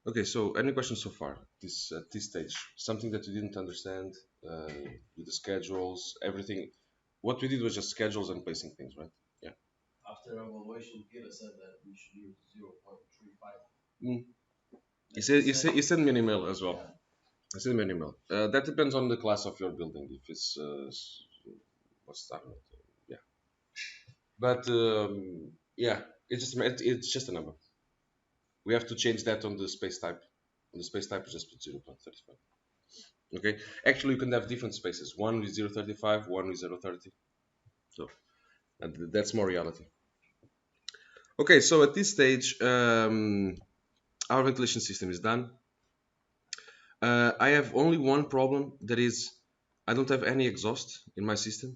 Okay, so any questions so far? This at this stage, something that you didn't understand with the schedules, everything. What we did was just schedules and placing things, right? Yeah. After evaluation, Peter said that we should use 0.35. Mm. He sent me an email as well. He sent me an email. That depends on the class of your building. If it's what's that? Yeah. But yeah, it's just a number. We have to change that on the space type. On the space type, just put 0.35. Okay. Actually, you can have different spaces. One with 0.35, one with 0.30. So and that's more reality. Okay. So at this stage, our ventilation system is done. I have only one problem. That is, I don't have any exhaust in my system. I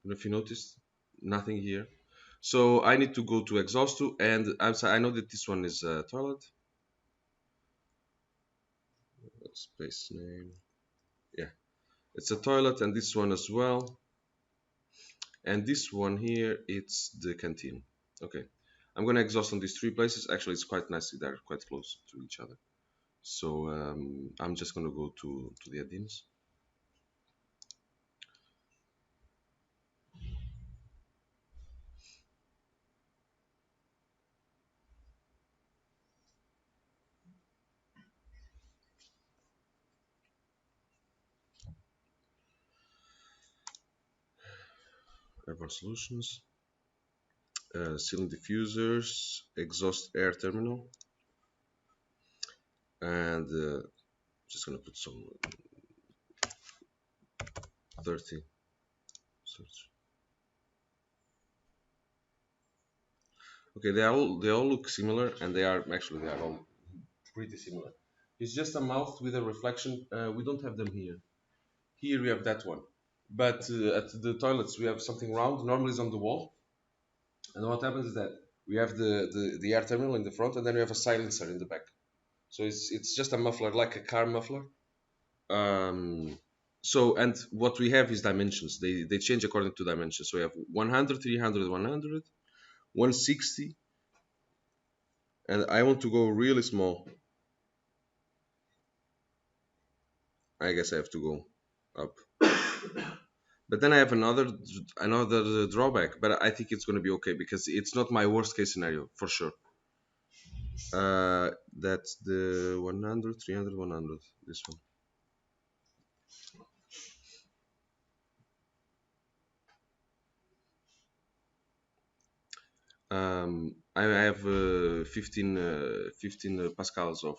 don't know if you noticed, nothing here. So I need to go to exhaust to, and I'm sorry, I know that this one is a toilet. What space name? Yeah, it's a toilet, and this one as well. And this one here, it's the canteen. Okay, I'm gonna exhaust on these three places. Actually, it's quite nice. They're quite close to each other. So I'm just gonna go to the add-ins. Airborne solutions, ceiling diffusers, exhaust air terminal, and just gonna put some 30 search. Okay, they all look similar, and they are all pretty similar. It's just a mouth with a reflection. We don't have them here. Here we have that one, but at the toilets we have something round. Normally it's on the wall, and what happens is that we have the air terminal in the front, and then we have a silencer in the back. So it's just a muffler, like a car muffler. So and what we have is dimensions. They change according to dimensions. So we have 100, 300, 100, 160, and I want to go really small. I guess I have to go up. But then I have another drawback, but I think it's going to be okay because it's not my worst case scenario for sure. That's the 100, 300, 100. This one. I have 15 pascals of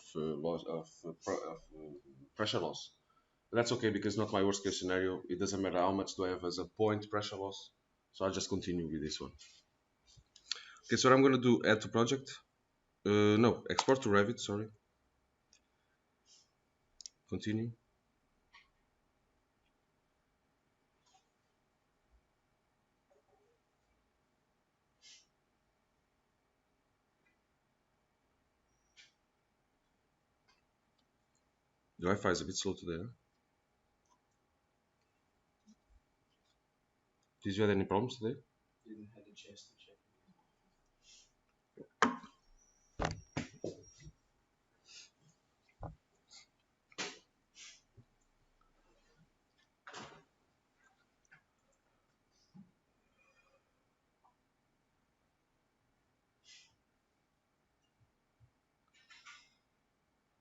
pressure loss. But that's okay because not my worst case scenario. It doesn't matter how much do I have as a point pressure loss. So I'll just continue with this one. Okay, so what I'm going to do, add to project. No, export to Revit, sorry. Continue. The Wi-Fi is a bit slow today. Huh? Did you have any problems today? Didn't have a chance to check.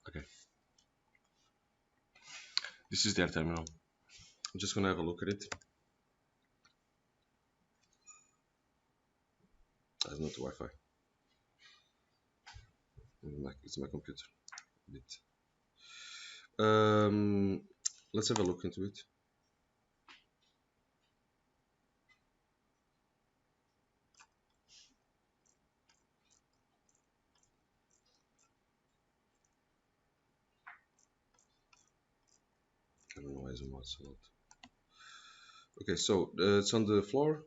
Okay. This is their terminal. I'm just gonna have a look at it. That's not the Wi-Fi. It's my computer. Let's have a look into it. I don't know why it's not so loud. Okay, so it's on the floor.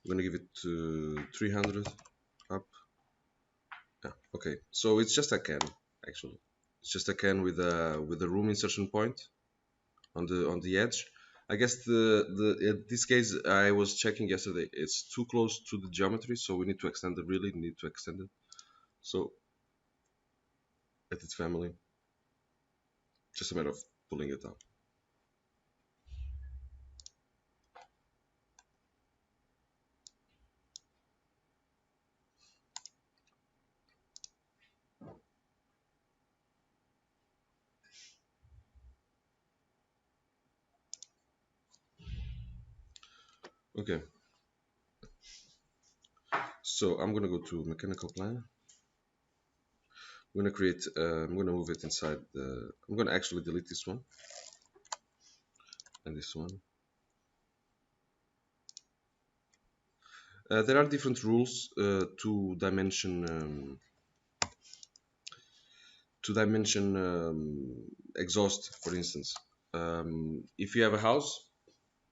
I'm gonna give it to 300 up. Yeah, okay, so it's just a can actually. It's just a can with a room insertion point on the edge. I guess the in this case I was checking yesterday. It's too close to the geometry, so we need to extend it. Really need to extend it. So edit family. Just a matter of pulling it up. Okay, so I'm gonna go to mechanical plan. I'm gonna create. I'm gonna move it inside the. I'm gonna actually delete this one and this one. There are different rules to dimension exhaust, for instance. If you have a house,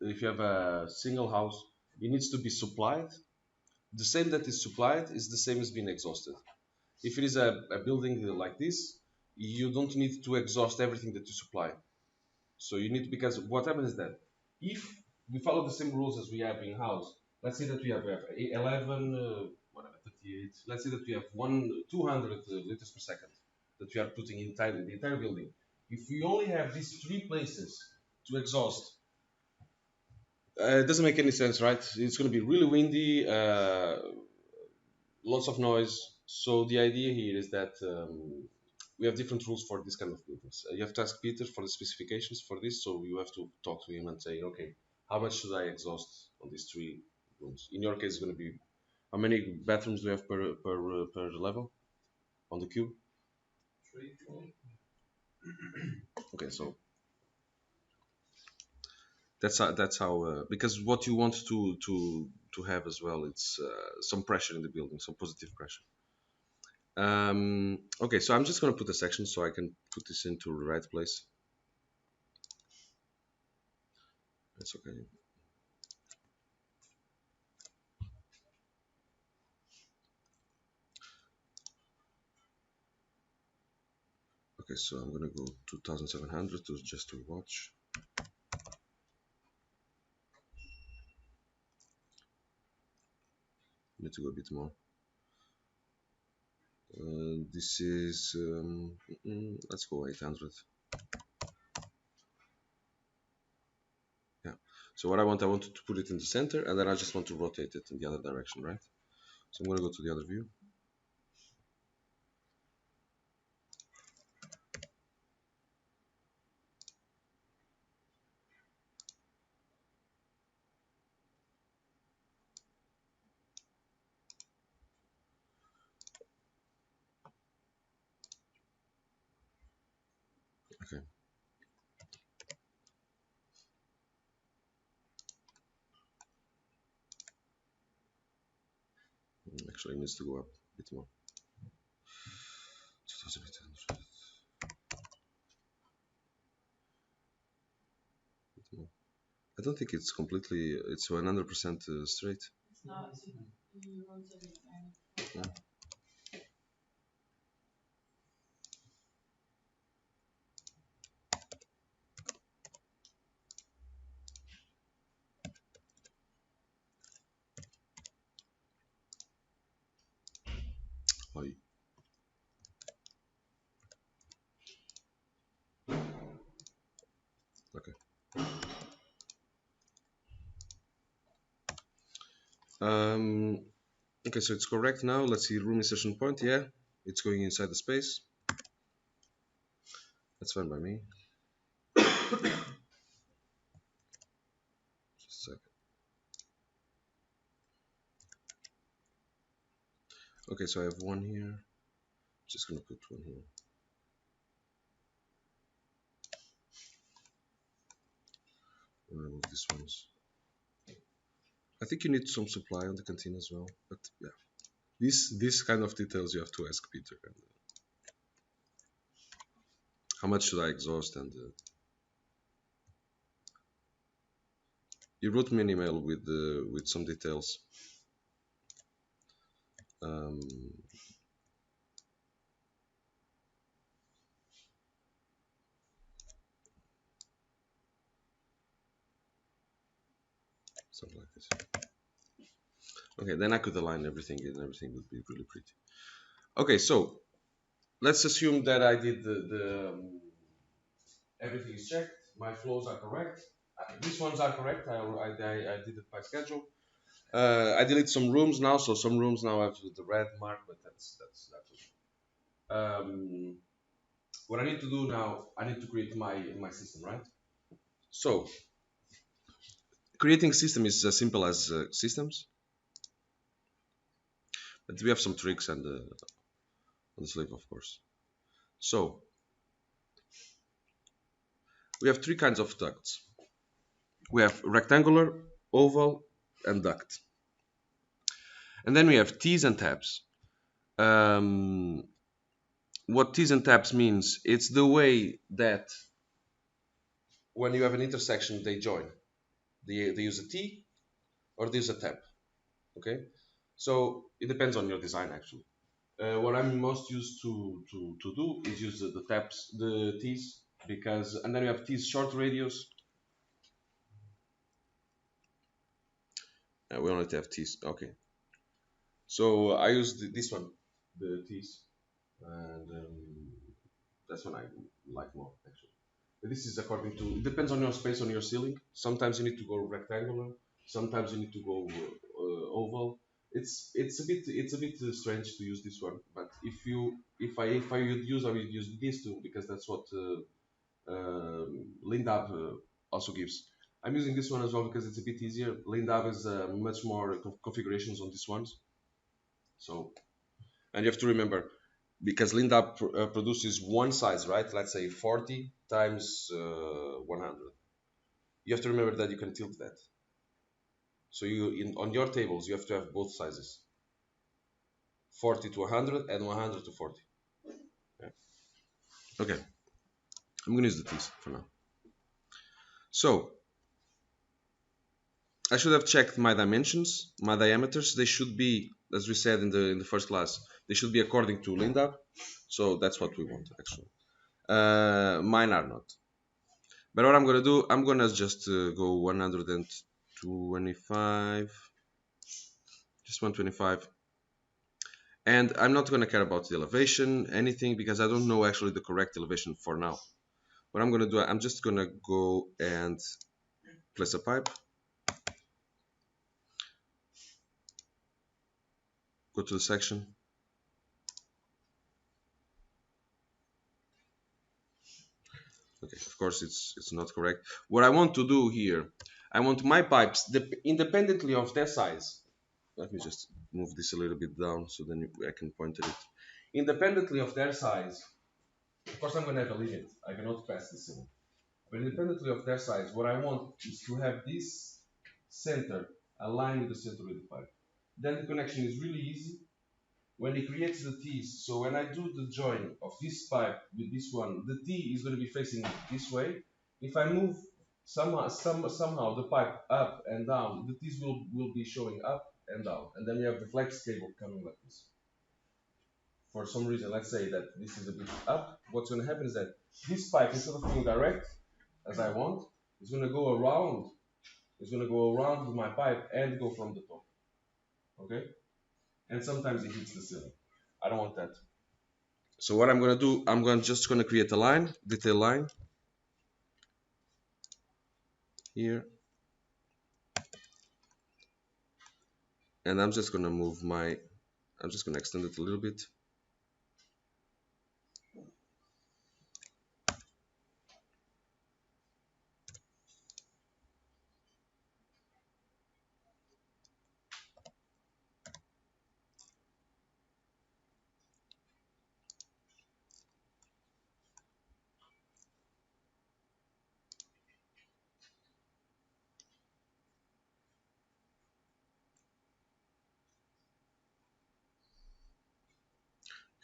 if you have a single house, it needs to be supplied. The same that is supplied is the same as being exhausted. If it is a building like this, you don't need to exhaust everything that you supply. So you need, because what happens is that if we follow the same rules as we have in house, let's say that we have 11, whatever, 38. Let's say that we have 200 liters per second that we are putting in the entire building. If we only have these three places to exhaust, it doesn't make any sense, right? It's going to be really windy, lots of noise. So the idea here is that we have different rules for this kind of buildings. You have to ask Peter for the specifications for this, so you have to talk to him and say, okay, how much should I exhaust on these three rooms? In your case, it's going to be how many bathrooms do you have per level on the cube? Three, four. Okay, so that's how because what you want to have as well, it's some pressure in the building, some positive pressure. Okay, so I'm just going to put a section so I can put this into the right place. That's okay. Okay, so I'm going to go 2700 to just to watch. Need to go a bit more. This is let's go 800. Yeah. So what I wanted to put it in the center, and then I just want to rotate it in the other direction, right? So I'm going to go to the other view. Okay. Actually, it needs to go up a bit more. 2800. I don't think it's completely. It's 100% straight. It's not. You rotated it 90. Oi. Okay. Okay, so it's correct now. Let's see room insertion point. Yeah, it's going inside the space. That's fine by me. Just a second. Okay, so I have one here. Just gonna put one here. I'm gonna remove these ones. I think you need some supply on the canteen as well, but yeah, this kind of details you have to ask Peter. And, how much should I exhaust? And he wrote me an email with some details. Um, something like this. Okay, then I could align everything and everything would be really pretty. Okay, so let's assume that I did everything is checked, my flows are correct, these ones are correct, I did it by schedule. I delete some rooms now, so some rooms now have the red mark, but that's um, what I need to do now, I need to create my system, right? So creating system is as simple as systems, but we have some tricks and on the slave, of course. So we have three kinds of ducts. We have rectangular, oval, and duct. And then we have T's and tabs. Um, what T's and tabs means, it's the way that when you have an intersection, they join. They use a T or they use a tab. Okay, so it depends on your design actually. What I'm most used to do is use the tabs, the T's, because, and then you have T's short radius. We only have T's. Okay, so I use this one, the T's, and that's one I like more actually. This is according to, it depends on your space on your ceiling. Sometimes you need to go rectangular, sometimes you need to go oval. It's a bit strange to use this one, but if I would use these two because that's what Lindab also gives. I'm using this one as well because it's a bit easier. Lindab has much more configurations on these ones. So, and you have to remember, because Lindab produces one size, right? Let's say 40 times 100. You have to remember that you can tilt that. So on your tables, you have to have both sizes, 40 to 100 and 100 to 40. Yeah. Okay, I'm going to use the T's for now. So I should have checked my dimensions, my diameters. They should be, as we said in the first class, they should be according to Lindab. So that's what we want actually. Mine are not. But what I'm gonna do, I'm gonna just go 125, just 125, and I'm not gonna care about the elevation, anything, because I don't know actually the correct elevation for now. What I'm gonna do, I'm just gonna go and place a pipe, go to the section. Okay, of course it's not correct. What I want to do here, I want my pipes independently of their size. Let me just move this a little bit down so then I can point at it. Independently of their size, of course I'm going to have a limit. I cannot pass this in. But independently of their size, what I want is to have this center aligned with the center of the pipe. Then the connection is really easy. When it creates the T's, so when I do the join of this pipe with this one, the T is going to be facing this way. If I move somehow the pipe up and down, the T's will be showing up and down. And then we have the flex cable coming like this. For some reason, let's say that this is a bit up, what's going to happen is that this pipe, instead of being direct as I want, is going to go around. It's going to go around with my pipe and go from the top. Okay? And sometimes it hits the ceiling. I don't want that. So what I'm going to do, just going to create a line, detail line here, and I'm just going to move I'm just going to extend it a little bit.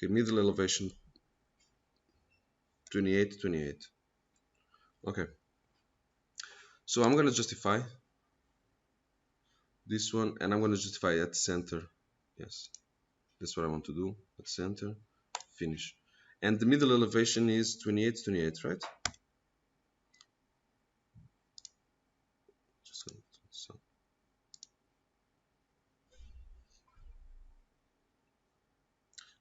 Okay, middle elevation 28, 28. Okay, so I'm going to justify this one, and I'm going to justify at center. Yes, that's what I want to do. At center, finish. And the middle elevation is 28, 28, right? Just gonna,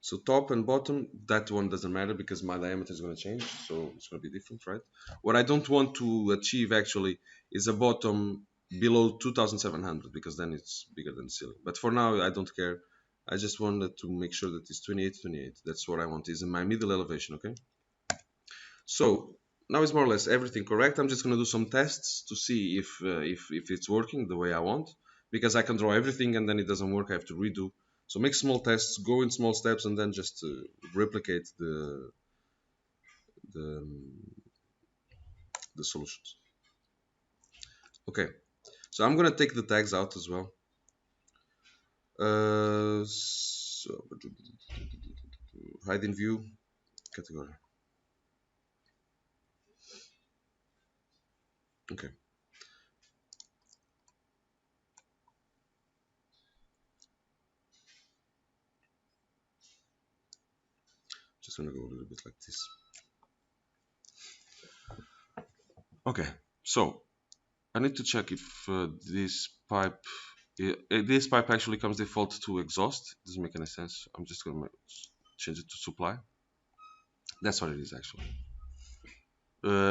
so. So top and bottom, that one doesn't matter because my diameter is going to change, so it's going to be different, right? What I don't want to achieve actually is a bottom below 2700 because then it's bigger than the ceiling. But for now, I don't care. I just wanted to make sure that it's 28. That's what I want, is in my middle elevation, okay? So now it's more or less everything correct. I'm just going to do some tests to see if it's working the way I want, because I can draw everything and then it doesn't work. I have to redo. So make small tests, go in small steps, and then just replicate the the solutions. Okay, so I'm going to take the tags out as well. So hide in view category. Okay. Just gonna go a little bit like this. Okay, so I need to check if this pipe actually comes default to exhaust. Doesn't make any sense. I'm just gonna change it to supply. That's what it is actually.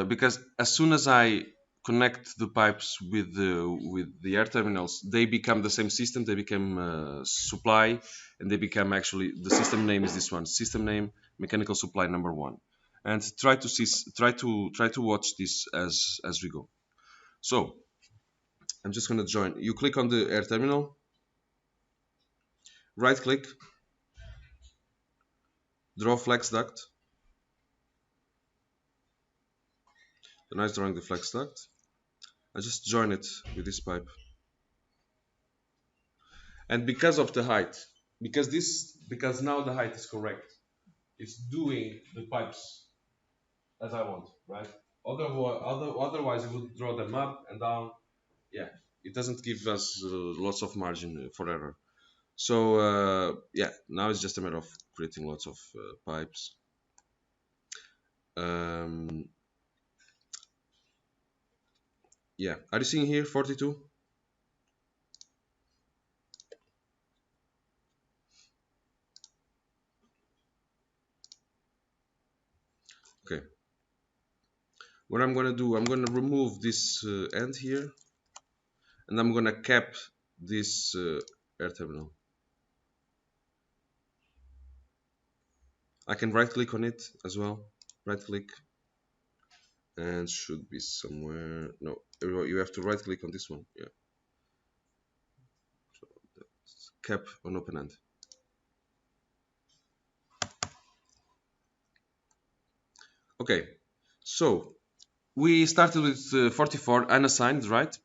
Because as soon as I connect the pipes with the air terminals, they become the same system. They become supply, and they become actually the system name is this one. System name mechanical supply number 1. And try to watch this as we go. So I'm just gonna join. You click on the air terminal, right click, draw flex duct. Then I drawing the flex duct. I just join it with this pipe. And because of the height, because now the height is correct, it's doing the pipes as I want, right? Otherwise it would draw them up and down. Yeah, it doesn't give us lots of margin for error. So yeah, now it's just a matter of creating lots of pipes. Yeah, are you seeing here 42? Okay. What I'm gonna do, I'm gonna remove this end here, and I'm gonna cap this air terminal. I can right click on it as well. Right click, and should be somewhere. No, you have to right click on this one. Yeah. Cap on open end. Okay. So we started with 44 unassigned, right?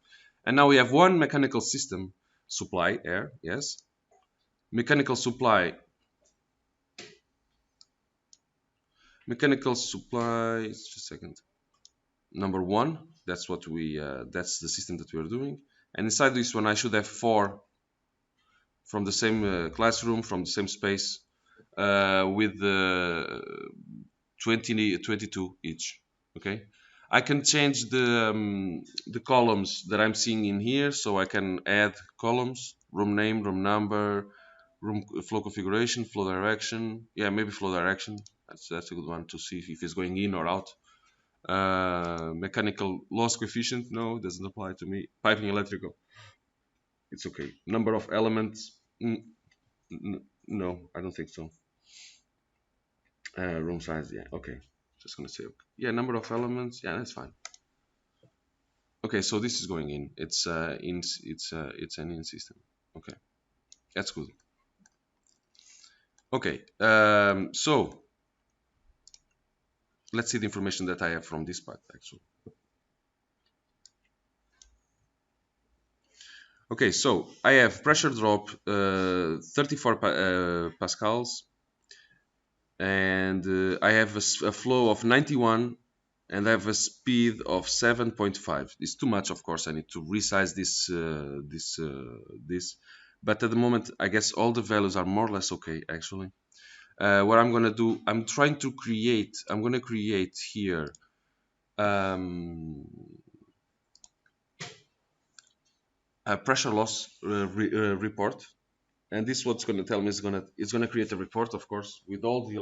And now we have one mechanical system supply air. Yes. Mechanical supply. Mechanical supply. Just a second. Number 1. That's what we. That's the system that we are doing. And inside this one, I should have 4 from the same classroom, from the same space, with 22 each. Okay, I can change the columns that I'm seeing in here, so I can add columns: room name, room number, room flow configuration, flow direction. Yeah, maybe flow direction. That's a good one to see if it's going in or out. Mechanical loss coefficient, no, doesn't apply to me. Piping electrical, it's okay. Number of elements, no, I don't think so. Room size, yeah, okay. Just gonna say, okay. Yeah, number of elements, yeah, that's fine. Okay, so this is going in. It's it's an in system. Okay, that's good. Okay, so let's see the information that I have from this part actually. Okay, so I have pressure drop 34 pascals, and I have a flow of 91, and I have a speed of 7.5. It's too much, of course. I need to resize this, but at the moment, I guess all the values are more or less okay. Actually, what I'm gonna do, I'm gonna create here a pressure loss report, and this what's going to tell me is it's going to create a report, of course, with all the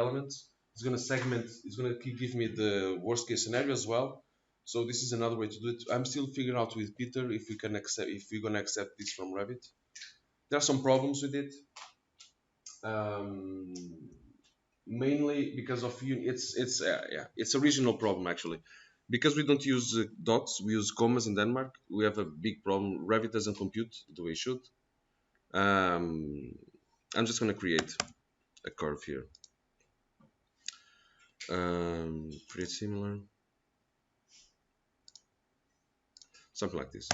elements. It's going to segment. It's going to give me the worst case scenario as well. So this is another way to do it. I'm still figuring out with Peter if we can accept, if we're going to accept this from Revit. There are some problems with it, um, mainly because of yeah, it's a regional problem actually. Because we don't use dots, we use commas in Denmark. We have a big problem. Revit doesn't compute the way it should. Um, I'm just going to create a curve here. Create similar, something like this.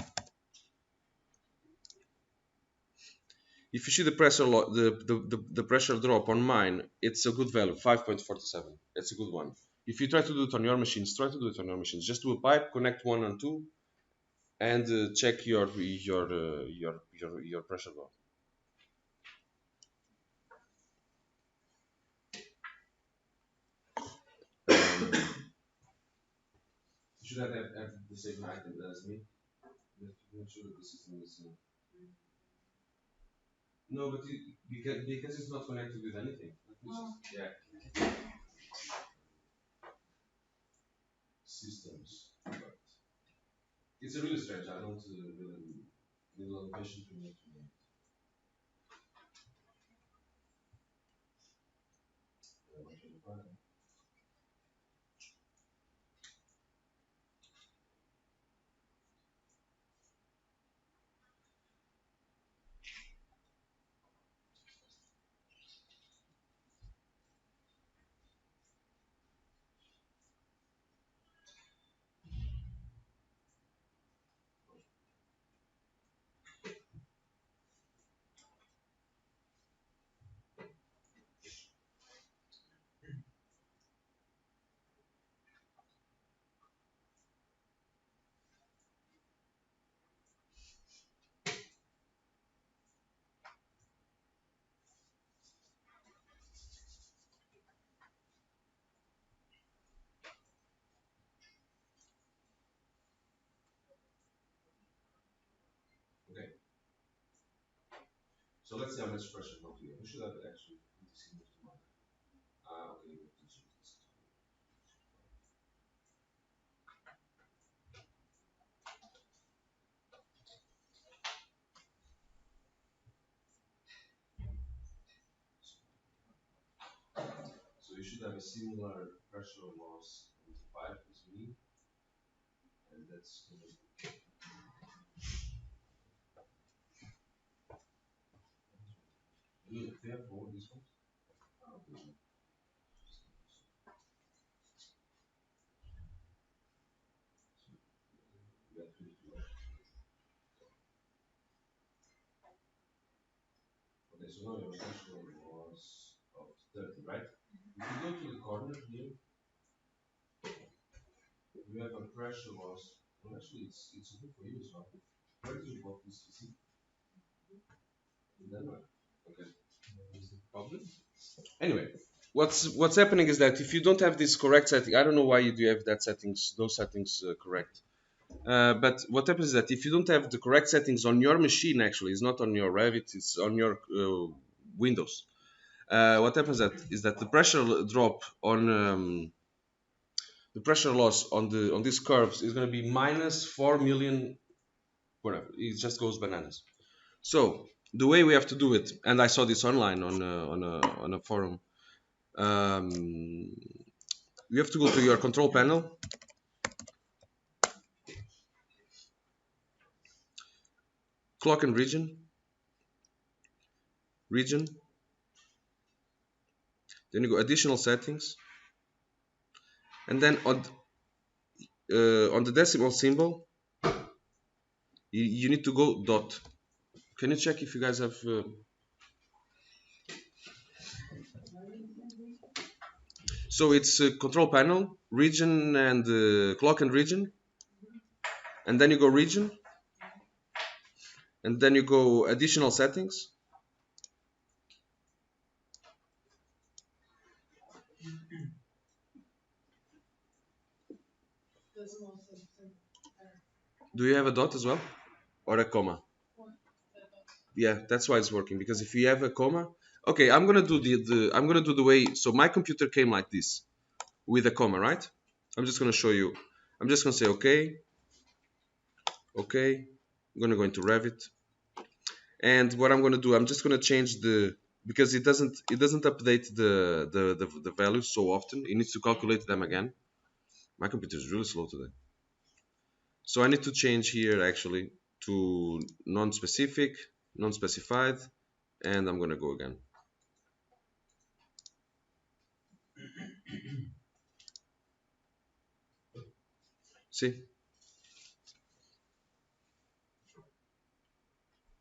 If you see the pressure the pressure drop on mine, it's a good value, 5.47. It's a good one. If you try to do it on your machines, try to do it on your machines. Just do a pipe, connect one and two, and check your pressure drop. You should have the same item as me. Just to make sure that the system is. No, but because it's not connected with anything. Yeah. Systems. It's a really strange. I don't really need a lot of patience to make it. Okay. So let's see how much pressure not here. We should have actually put this in to mine. Okay, we have to change this. So you should have a similar pressure loss on the pipe as me, and that's going to be fair for this one. Okay. We have 50 left. Okay, so now your pressure was of 30, right? If you go to the corner here, you have a pressure loss. Well, actually, it's good for you as well. Where did you bought this PC? In Denmark. Okay. Probably. Anyway, what's happening is that if you don't have this correct setting, I don't know why you do have those settings correct. But what happens is that if you don't have the correct settings on your machine, actually, it's not on your Revit, it's on your Windows. What happens is that the pressure drop on the pressure loss on these curves is going to be minus 4 million, whatever. It just goes bananas. So the way we have to do it, and I saw this online on a forum. You have to go to your control panel, clock and region, then you go additional settings, and then on the decimal symbol, you need to go dot. Can you check if you guys have? So it's control panel, region, and clock and region, and then you go region, and then you go additional settings. Do you have a dot as well, or a comma? Yeah, that's why it's working, because if you have a comma, okay, I'm gonna do I'm gonna do the way. So my computer came like this with a comma, right? I'm just gonna show you. I'm just gonna say okay, okay. I'm gonna go into Revit, and what I'm gonna do, I'm just gonna change the, because it doesn't update the values so often. It needs to calculate them again. My computer is really slow today, so I need to change here actually to non-specific, non-specified, and I'm gonna go again. See?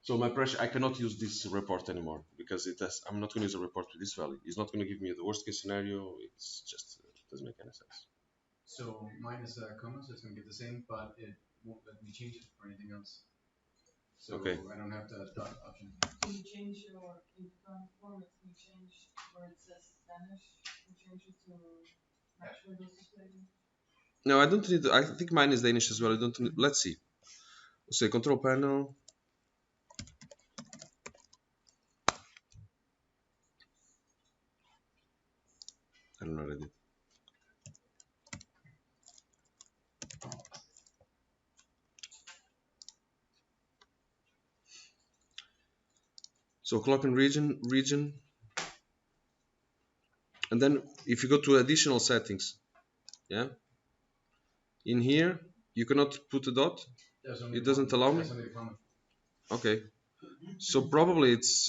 So my pressure, I cannot use this report anymore because it has, I'm not going to use a report with this value. It's not going to give me the worst case scenario. It's just it doesn't make any sense. So mine is a comma, so it's gonna get the same, but it won't let me change it for anything else. So Okay. I don't have the dot option. Can you change your, in the current format, can you change where it says Spanish, can you change it to match Windows display? No, I don't need. I think mine is Danish as well. I don't. Need, let's see. Let's say control panel. I don't know what I did. So clock and region, and then if you go to additional settings, yeah, in here you cannot put a dot. It doesn't allow me. Okay, so probably it's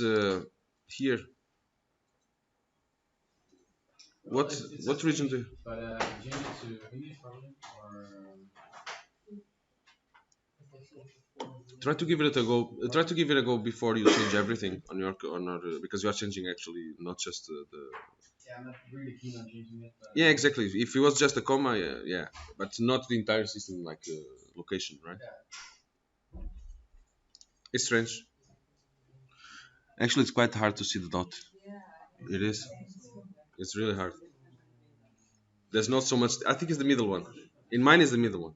here. Well, What region do? But change it to English probably, or Try to give it a go. Try to give it a go before you change everything on your because you are changing actually not just the. yeah, I'm not really keen on changing it. But Yeah, exactly. If it was just a comma, yeah, yeah, but not the entire system, like location, right? Yeah. It's strange. Actually, it's quite hard to see the dot. It is. It's really hard. There's not so much. I think it's the middle one. In mine is the middle one.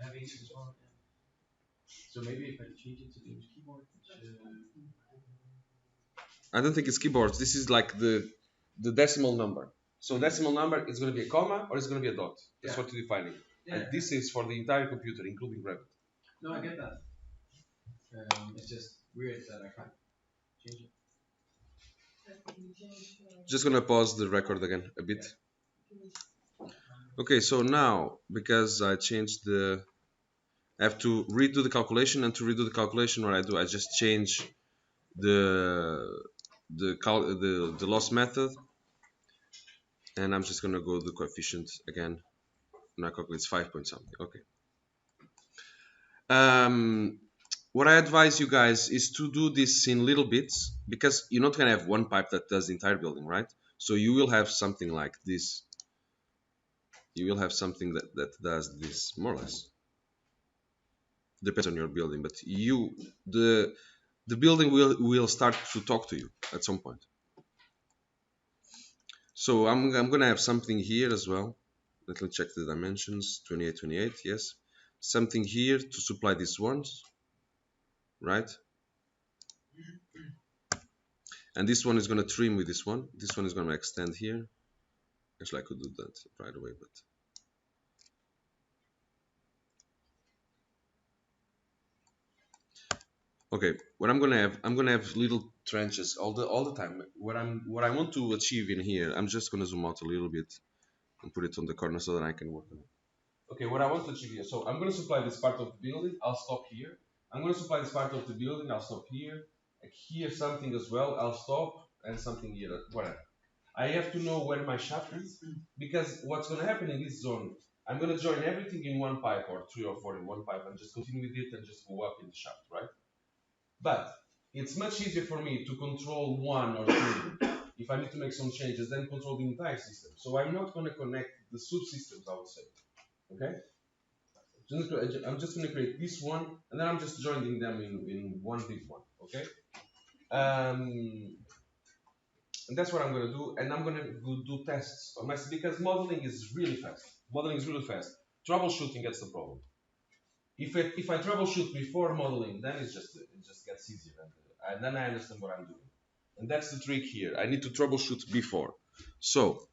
I have English as well. Yeah. So maybe if I change it to the English keyboard, it should. I don't think it's keyboards. This is like the decimal number. So decimal number is going to be a comma or it's going to be a dot. That's what you're defining. Yeah. And this is for the entire computer, including Revit. No, I get that. It's just weird that I can't change it. Can you change, Just going to pause the record again a bit. Okay, so now because I changed the, I have to redo the calculation, and to redo the calculation, what I do, I just change the loss method, and I'm just gonna go the coefficient again. Now calculate 5 point something. Okay. What I advise you guys is to do this in little bits, because you're not gonna have one pipe that does the entire building, right? So you will have something like this. You will have something that does this more or less. Depends on your building, but the building will start to talk to you at some point. So I'm gonna have something here as well. Let me check the dimensions. 28, 28, yes. Something here to supply these ones, right? And this one is gonna trim with this one. This one is gonna extend here. Actually, I could do that right away, but okay. What I'm gonna have little trenches all the time. What I want to achieve in here, I'm just gonna zoom out a little bit and put it on the corner so that I can work on it. Okay, what I want to achieve here. So I'm going to supply this part of the building. I'll stop here. I'm going to supply this part of the building. I'll stop here. Here something as well. I'll stop, and something here. Whatever. I have to know where my shaft is, because what's going to happen in this zone, I'm going to join everything in one pipe, or 3 or 4 in one pipe, and just continue with it and just go up in the shaft, right? But it's much easier for me to control one or two if I need to make some changes than control the entire system. So I'm not going to connect the subsystems, I would say. Okay? I'm just going to create this one, and then I'm just joining them in one big one. Okay? And that's what I'm going to do. And I'm going to do tests on my, because modeling is really fast. Modeling is really fast. Troubleshooting gets the problem. If I troubleshoot before modeling, then it just gets easier. And and then I understand what I'm doing. And that's the trick here. I need to troubleshoot before. So,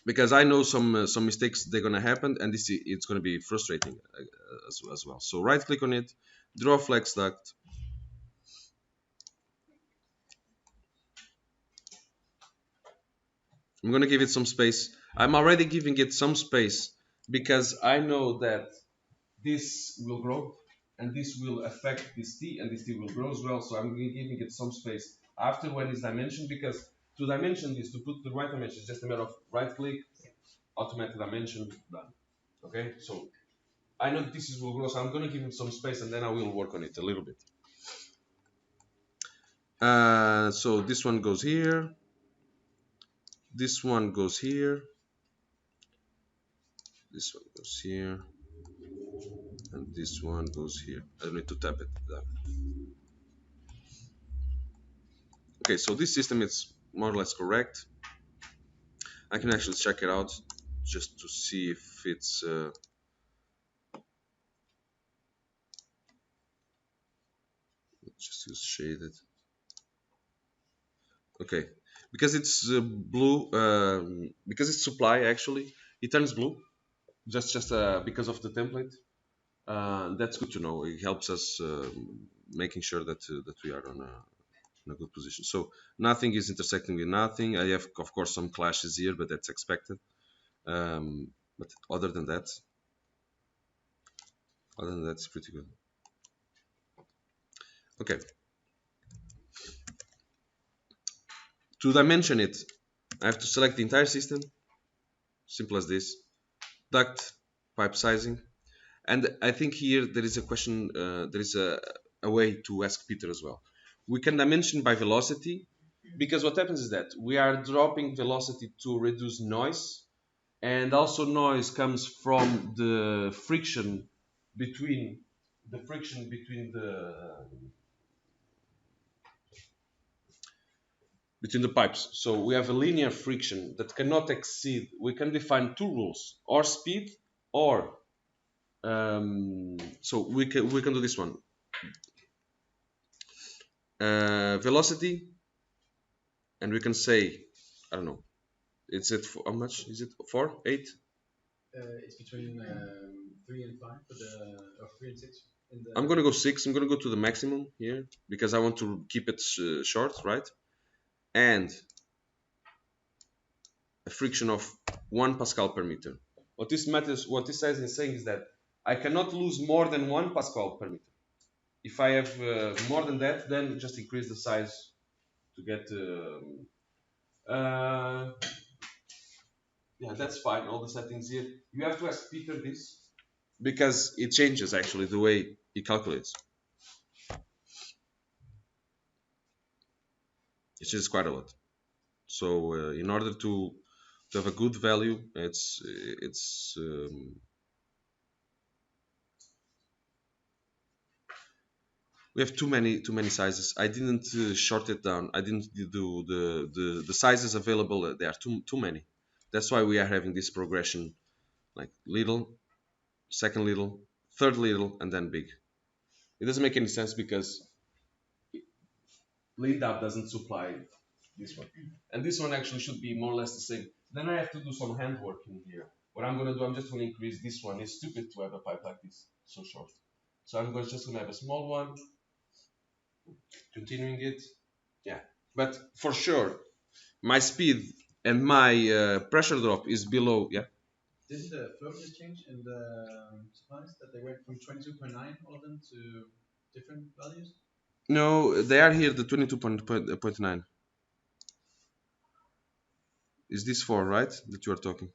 because I know some mistakes they're gonna happen, and it's gonna be frustrating as well. So right click on it, draw flex duct. I'm gonna give it some space. I'm already giving it some space because I know that this will grow and this will affect this T and this T will grow as well. So I'm giving it some space after when it's dimension, because to dimension this, to put the right dimension, is just a matter of right click, automatic dimension, done. Okay, so I know this is will grow, so I'm going to give it some space and then I will work on it a little bit. So this one goes here, this one goes here, this one goes here, and this one goes here. I don't need to tap it down. Okay, so this system is more or less correct. I can actually check it out just to see if it's just use shaded. Okay, because it's blue, because it's supply actually, it turns blue just because of the template. That's good to know. It helps us making sure that we are on a good position. So nothing is intersecting with nothing. I have of course some clashes here, but that's expected. But other than that, it's pretty good. Okay. To dimension it, I have to select the entire system. Simple as this. Duct, pipe sizing, and I think here there is a question. There is a way to ask Peter as well. We can dimension by velocity, because what happens is that we are dropping velocity to reduce noise, and also noise comes from the friction between the pipes. So we have a linear friction that cannot exceed. We can define two rules: or speed, or so we can do this one. Velocity, and we can say, I don't know. It's at how much is it? 4, 8? It's between 3 and 5 for the or 3 and 6 in the. I'm gonna go 6. I'm gonna go to the maximum here because I want to keep it short, right? And a friction of 1 Pascal per meter. What this says is saying is that I cannot lose more than 1 Pascal per meter. If I have more than that, then just increase the size to get. Yeah, that's fine. All the settings here. You have to ask Peter this because it changes actually the way he calculates. It changes quite a lot. So in order to have a good value, it's we have too many sizes. I didn't short it down. I didn't do the sizes available. There are too many. That's why we are having this progression, like little, second little, third little, and then big. It doesn't make any sense because LeanDAP doesn't supply this one, and this one actually should be more or less the same. Then I have to do some handwork in here. What I'm gonna do, I'm just gonna increase this one. It's stupid to have a pipe like this so short. So just gonna have a small one, continuing it. Yeah, but for sure, my speed and my pressure drop is below. Yeah. Didn't the flow just change in the supplies that they went from 22.9 all of them to different values? No, they are here. The 22.9. Is this 4, right? That you are talking.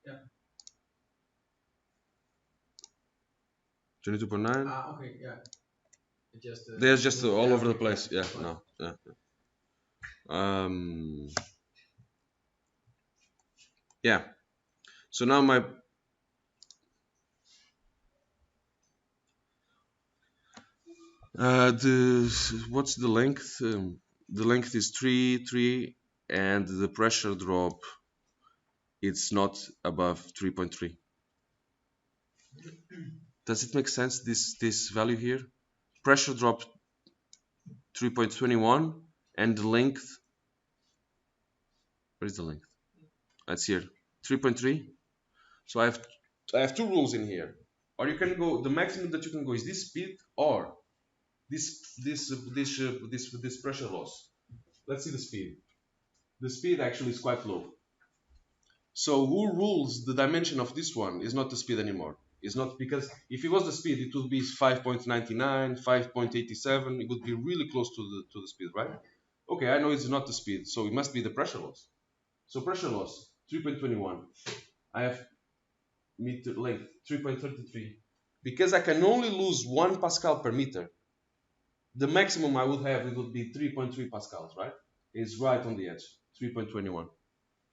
Yeah. 22.9. Ah, okay, yeah. It just. They're just all yeah, over the okay, place. Yeah. fine. No. Yeah. Yeah. So now what's the length? The length is 3, and the pressure drop, it's not above 3.3. Does it make sense? This value here, pressure drop 3.21, and the length, where is the length? That's here, 3.3. So I have two rules in here. Or you can go, the maximum that you can go is this speed or this pressure loss. Let's see the speed. The speed actually is quite low. So who rules the dimension of this one is not the speed anymore. It's not, because if it was the speed, it would be 5.99, 5.87. It would be really close to the speed, right? Okay, I know it's not the speed, so it must be the pressure loss. So pressure loss 3.21. I have meter length 3.33. Because I can only lose 1 Pascal per meter, the maximum I would have, it would be 3.3 pascals, right? It's right on the edge, 3.21.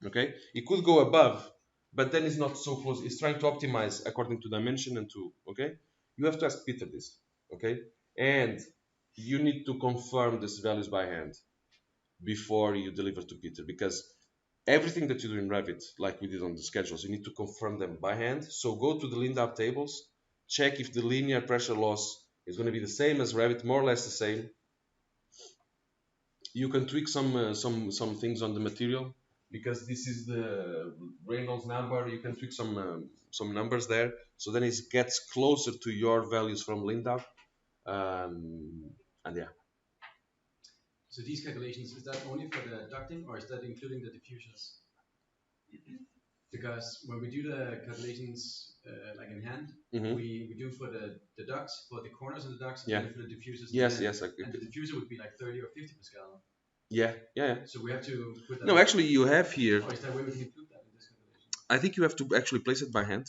Okay, it could go above, but then it's not so close. It's trying to optimize according to dimension and to, okay, you have to ask Peter this, okay, and you need to confirm these values by hand before you deliver to Peter, because everything that you do in Revit, like we did on the schedules, you need to confirm them by hand. So go to the Lindab tables, check if the linear pressure loss is going to be the same as Revit, more or less the same. You can tweak some things on the material, because this is the Reynolds number. You can tweak some numbers there, so then it gets closer to your values from Lindab. And yeah. So these calculations, is that only for the ducting or is that including the diffusers? Because when we do the calculations like in hand, we do for the ducts, for the corners of the ducts, Yeah. and for the diffusers. Yes, the yes. And the diffuser would be like 30 or 50 Pascal. Yeah, yeah, yeah. So we have to put that. No, actually, you have here. Or is there a way we can include that in this calculation? I think you have to actually place it by hand.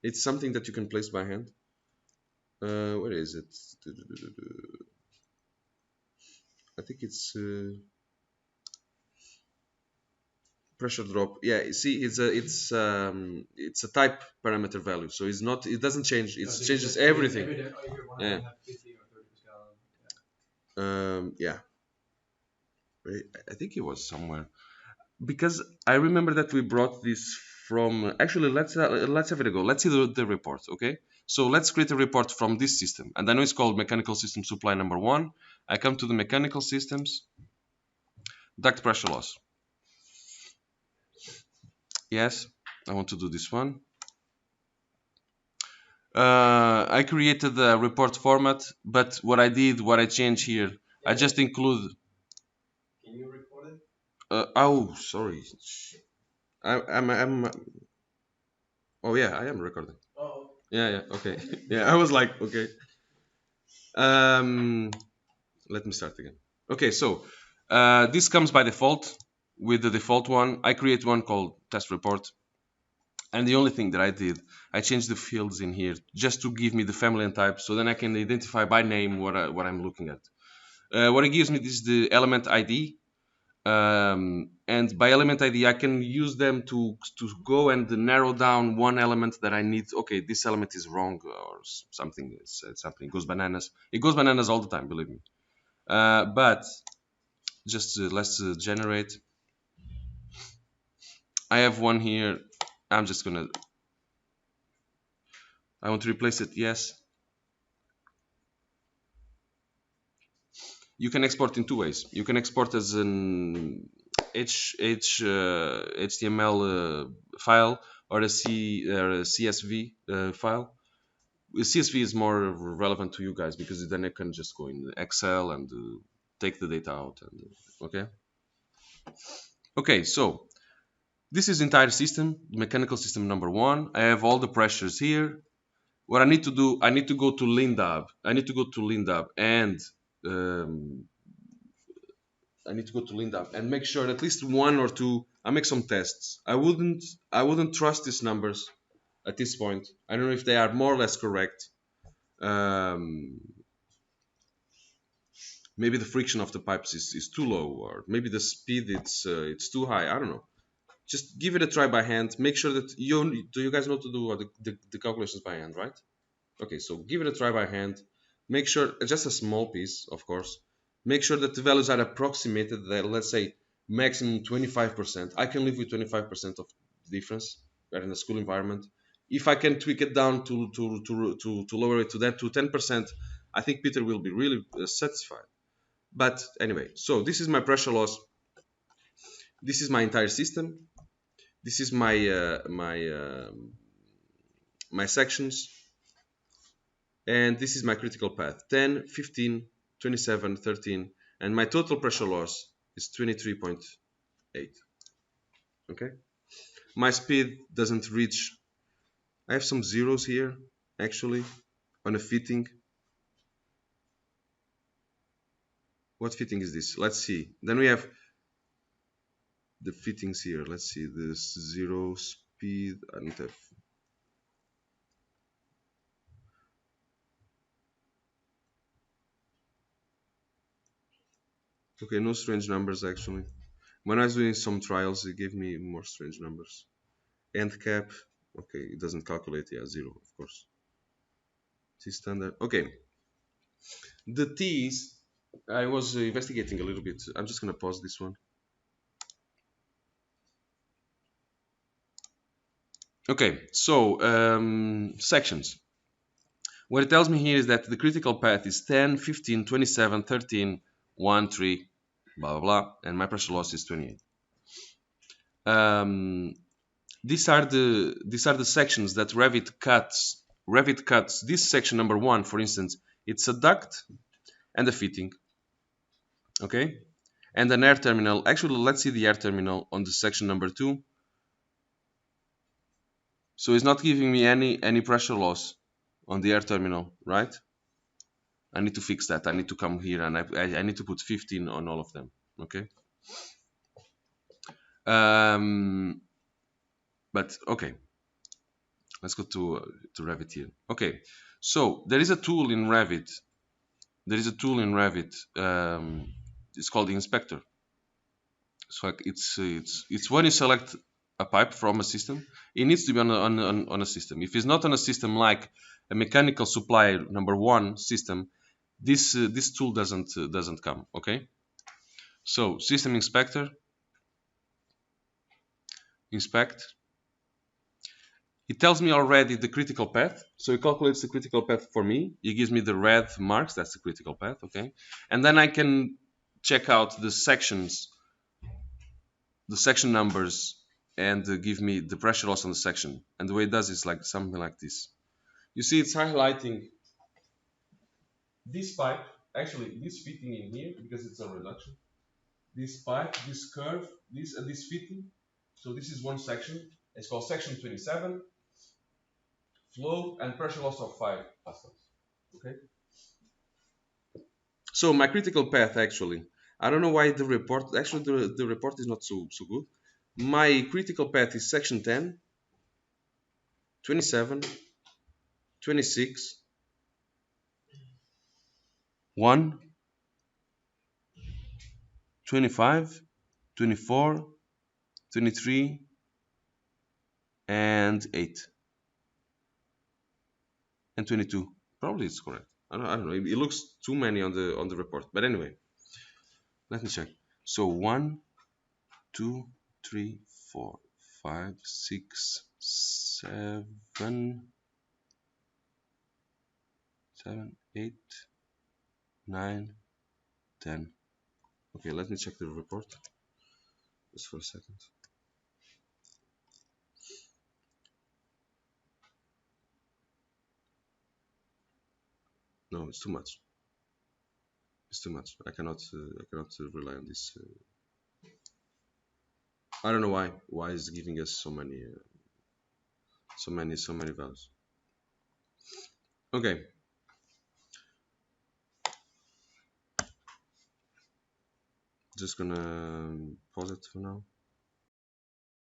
It's something that you can place by hand. Where is it? I think it's pressure drop. Yeah, you see, it's a type parameter value, so it's not. It doesn't change. It changes everything. Yeah. Yeah. I think it was somewhere, because I remember that we brought this from. Actually, let's have it a go. Let's see the report. Okay. So let's create a report from this system, and I know it's called mechanical system supply number 1. I come to the mechanical systems, duct pressure loss. Yes, I want to do this one. I created the report format, but what I changed here, I just include. Can you report it? Oh, sorry. I'm. Oh yeah, I am recording. Oh. Yeah. Okay. Yeah, I was like, okay. Let me start again. Okay, so this comes by default with the default one. I create one called test report. And the only thing that I did, I changed the fields in here just to give me the family and type, so then I can identify by name what I'm looking at. What it gives me is the element ID, and by element ID I can use them to go and narrow down one element that I need. Okay, this element is wrong or something. Something goes bananas. It goes bananas all the time, believe me. But just let's generate. I have one here. I'm just gonna. I want to replace it. Yes. You can export in two ways. You can export as an HTML file or a CSV file. CSV is more relevant to you guys, because then you can just go in Excel and take the data out. And okay, so this is the entire system, mechanical system number 1. I have all the pressures here. What I need to do, I need to go to Lindab. And I need to go to Lindab and make sure at least one or two. I make some tests. I wouldn't trust these numbers at this point. I don't know if they are more or less correct. Maybe the friction of the pipes is too low, or maybe the speed it's too high. I don't know. Just give it a try by hand. Make sure that you guys know to do the calculations by hand, right? Okay, so give it a try by hand. Make sure, just a small piece, of course. Make sure that the values are approximated. That, let's say, maximum 25%. I can live with 25% of difference. We're in a school environment. If I can tweak it down to lower it to 10%, I think Peter will be really satisfied. But anyway, so this is my pressure loss. This is my entire system. This is my sections, and this is my critical path: 10, 15, 27, 13, and my total pressure loss is 23.8. Okay, my speed doesn't reach. I have some zeros here actually on a fitting. What fitting is this? Let's see. Then we have the fittings here. Let's see this zero speed. I don't have. Okay, no strange numbers actually. When I was doing some trials, it gave me more strange numbers. End cap. Okay, it doesn't calculate. Yeah, zero, of course. T standard. Okay. The T's. I was investigating a little bit. I'm just gonna pause this one. Okay, so sections. What it tells me here is that the critical path is 10, 15, 27, 13, 1, 3, blah, blah, blah, and my pressure loss is 28. These are the sections that Revit cuts. Revit cuts this section number 1, for instance, it's a duct and a fitting, okay? And an air terminal. Actually, let's see the air terminal on the section number 2. So it's not giving me any pressure loss on the air terminal, right? I need to fix that. I need to come here and I need to put 15 on all of them, okay? But okay, let's go to Revit here. Okay, so there is a tool in Revit. It's called the inspector. So it's when you select a pipe from a system, it needs to be on a system. If it's not on a system like a mechanical supply number 1 system, this tool doesn't come. Okay, so system inspector, inspect. It tells me already the critical path, so it calculates the critical path for me. It gives me the red marks, that's the critical path, okay? And then I can check out the sections, the section numbers, and give me the pressure loss on the section. And the way it does is like something like this. You see it's highlighting this pipe, actually this fitting in here, because it's a reduction. This pipe, this curve, this fitting. So this is one section. It's called section 27. Flow and pressure loss of 5 pascals. Okay. So my critical path actually, I don't know why the report, actually the report is not so good. My critical path is section 10, 27, 26, 1, 25, 24, 23, and 8, and 22. Probably it's correct. I don't know. It looks too many on the report. But anyway, let me check. So 1, 2, 3, 4, 5, 6, 7, 8, 9, 10. Okay, let me check the report just for a second. No, it's too much. It's too much. I cannot rely on this. I don't know why. Why is giving us so many values? Okay. Just gonna pause it for now.